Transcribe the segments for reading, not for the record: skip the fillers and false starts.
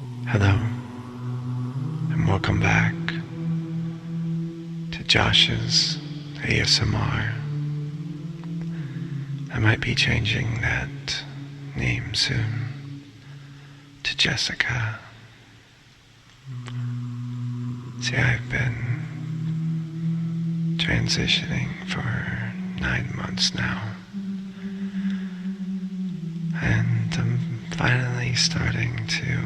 Hello, and welcome back to Josh's ASMR. I might be changing that name soon to Jessica. See, I've been transitioning for 9 months now, and I'm finally starting to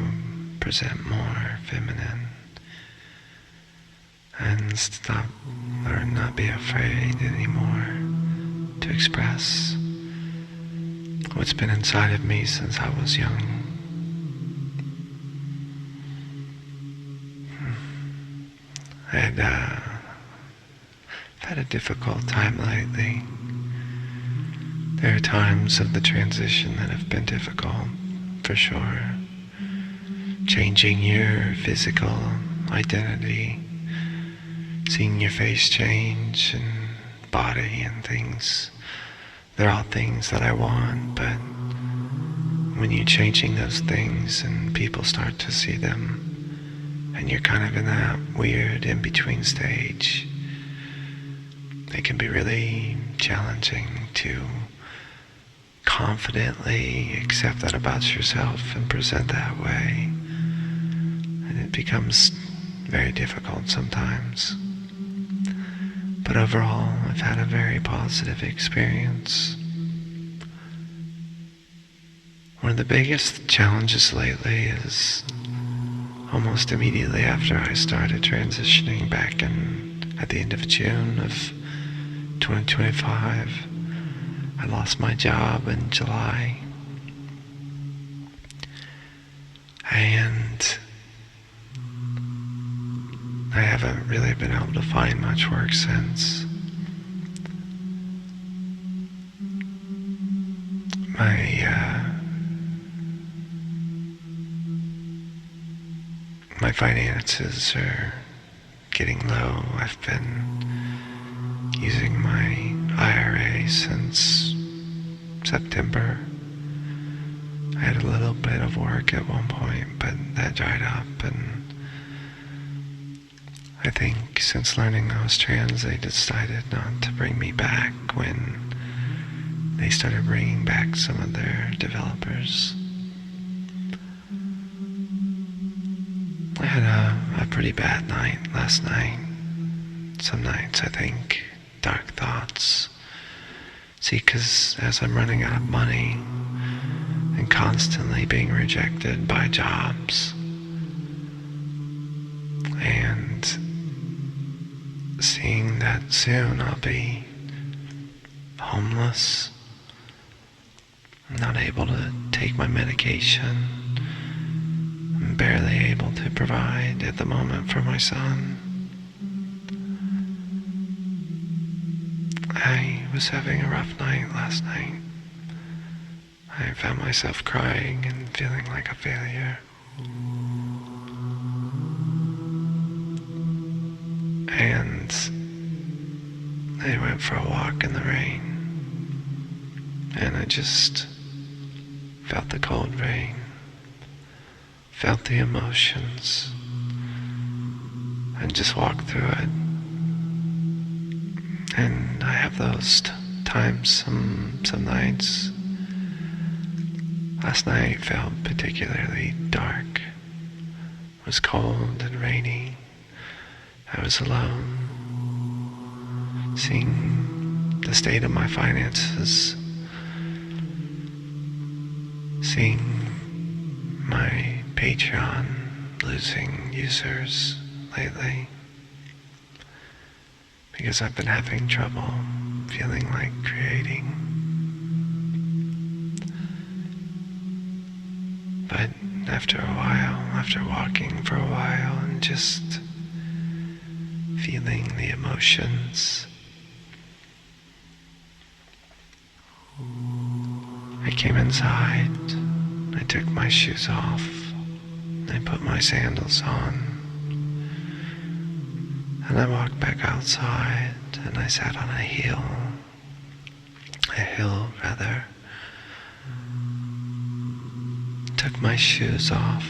present more feminine and stop or not be afraid anymore to express what's been inside of me since I was young. I've had a difficult time lately. There are times of the transition that have been difficult, for sure. Changing your physical identity, seeing your face change and body and things. They're all things that I want, but when you're changing those things and people start to see them, and you're kind of in that weird in-between stage, it can be really challenging to confidently accept that about yourself and present that way. And it becomes very difficult sometimes. But overall, I've had a very positive experience. One of the biggest challenges lately is almost immediately after I started transitioning back at the end of June of 2025, I lost my job in July. And I haven't really been able to find much work since. My finances are getting low. I've been using my IRA since September. I had a little bit of work at one point, but that dried up, and I think since learning I was trans, they decided not to bring me back when they started bringing back some of their developers. I had a pretty bad night last night. Some nights, I think, dark thoughts. See, because as I'm running out of money and constantly being rejected by jobs, and seeing that soon I'll be homeless, not able to take my medication, I'm barely able to provide at the moment for my son. I was having a rough night last night. I found myself crying and feeling like a failure. And I went for a walk in the rain, and I just felt the cold rain, felt the emotions, and just walked through it. And I have those times, some nights. Last night felt particularly dark. It was cold and rainy. I was alone, seeing the state of my finances, seeing my Patreon losing users lately, because I've been having trouble feeling like creating. But after a while, after walking for a while and just feeling the emotions, I came inside, I took my shoes off, I put my sandals on, and I walked back outside, and I sat on a hill took my shoes off,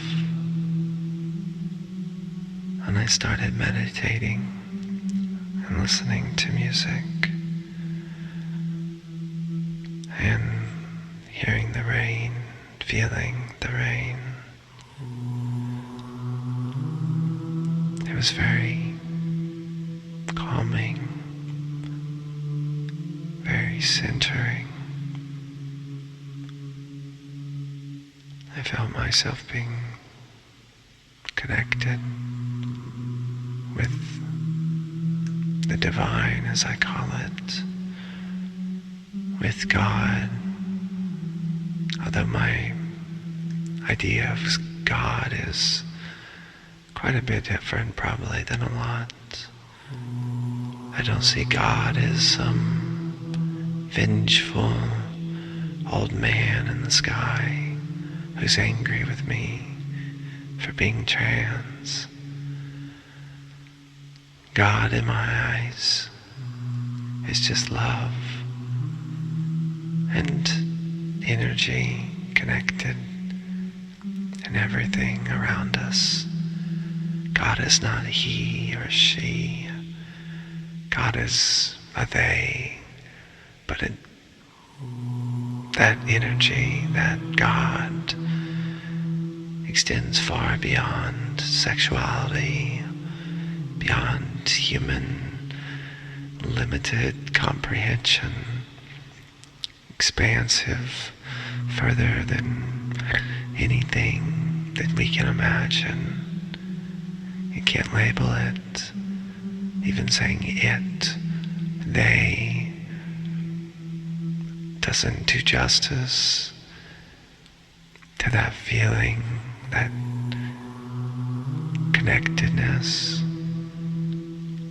started meditating and listening to music and hearing the rain, feeling the rain. It was very calming, very centering. I felt myself being connected with the divine, as I call it, with God. Although my idea of God is quite a bit different probably than a lot. I don't see God as some vengeful old man in the sky who's angry with me for being trans. God in my eyes is just love and energy connected in everything around us. God is not a he or a she. God is a they, but that energy, that God, extends far beyond sexuality, beyond human limited comprehension, expansive, further than anything that we can imagine. You can't label it. Even saying it, they, doesn't do justice to that feeling, that connectedness,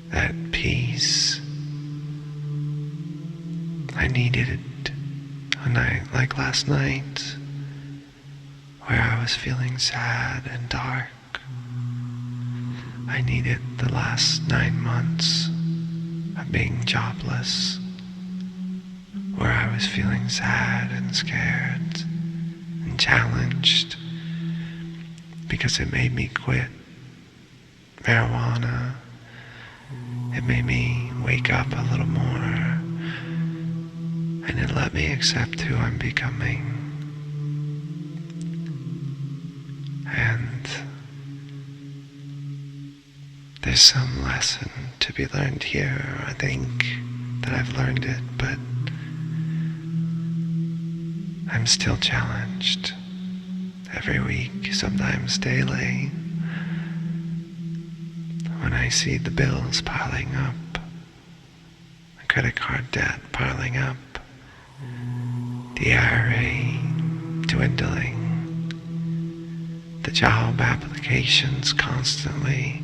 that peace. I needed it a night like last night, where I was feeling sad and dark. I needed the last 9 months of being jobless, where I was feeling sad and scared and challenged because it made me quit marijuana. It made me wake up a little more, and it let me accept who I'm becoming. And there's some lesson to be learned here. I think that I've learned it, but I'm still challenged every week, sometimes daily, when I see the bills piling up, the credit card debt piling up, the IRA dwindling, the job applications constantly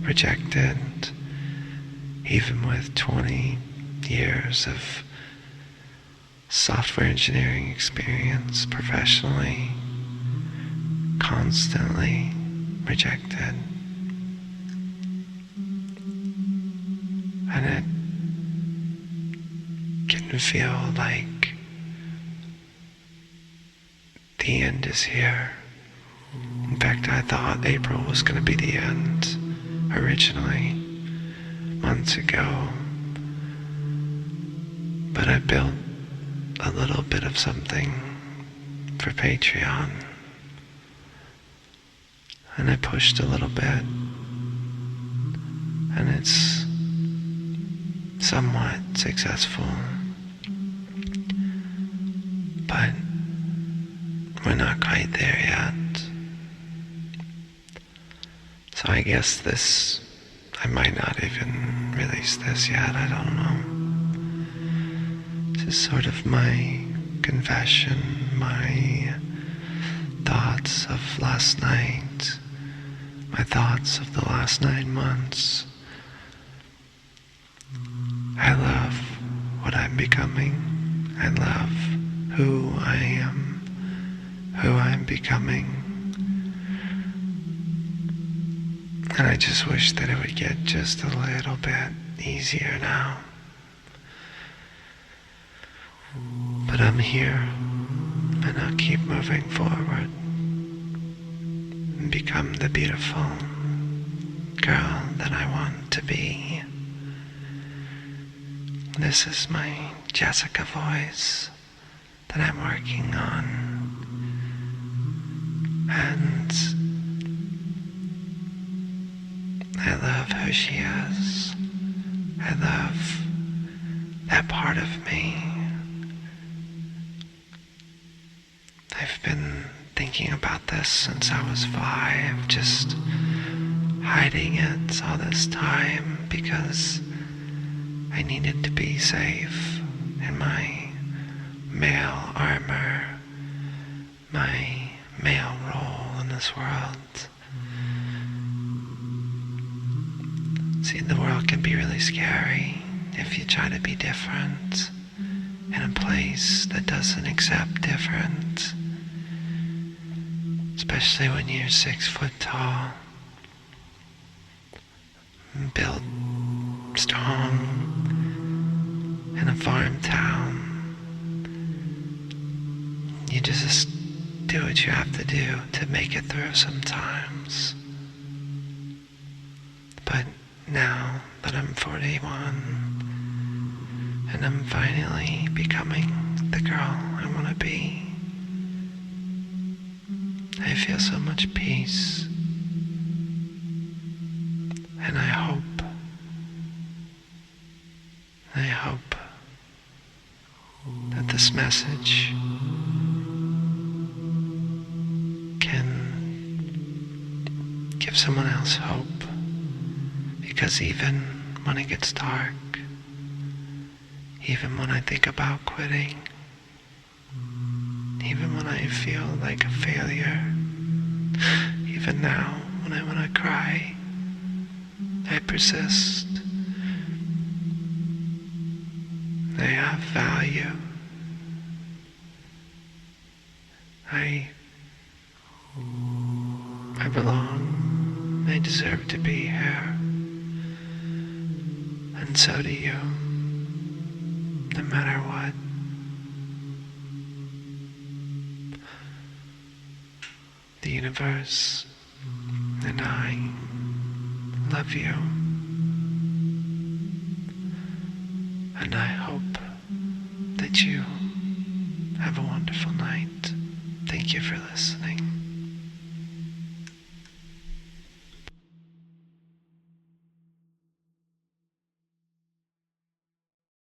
rejected, even with 20 years of software engineering experience professionally, constantly rejected. And it can feel like the end is here. In fact, I thought April was going to be the end originally, months ago. But I built a little bit of something for Patreon, and I pushed a little bit, and it's somewhat successful, but we're not quite there yet. So I guess I might not even release this yet, I don't know. This is sort of my confession, my thoughts of last night, my thoughts of the last 9 months. I love what I'm becoming. I love who I am, who I'm becoming. And I just wish that it would get just a little bit easier now. But I'm here, and I'll keep moving forward and become the beautiful girl that I want to be. This is my Jessica voice that I'm working on. And I love who she is. I love that part of me. I've been thinking about this since I was 5, just hiding it all this time because I needed to be safe in my male armor, my male role in this world. See, the world can be really scary if you try to be different in a place that doesn't accept different. Especially when you're 6 foot tall, built strong in a farm town. You just do what you have to do to make it through sometimes. But now that I'm 41 and I'm finally becoming the girl I want to be, I feel so much peace. And I hope that this message can give someone else hope. Because even when it gets dark, even when I think about quitting, even when I feel like a failure, even now when I want to cry, I persist. I have value. I belong. I deserve to be here. And so do you, no matter what. The universe and I love you. And I hope that you have a wonderful night. Thank you for listening.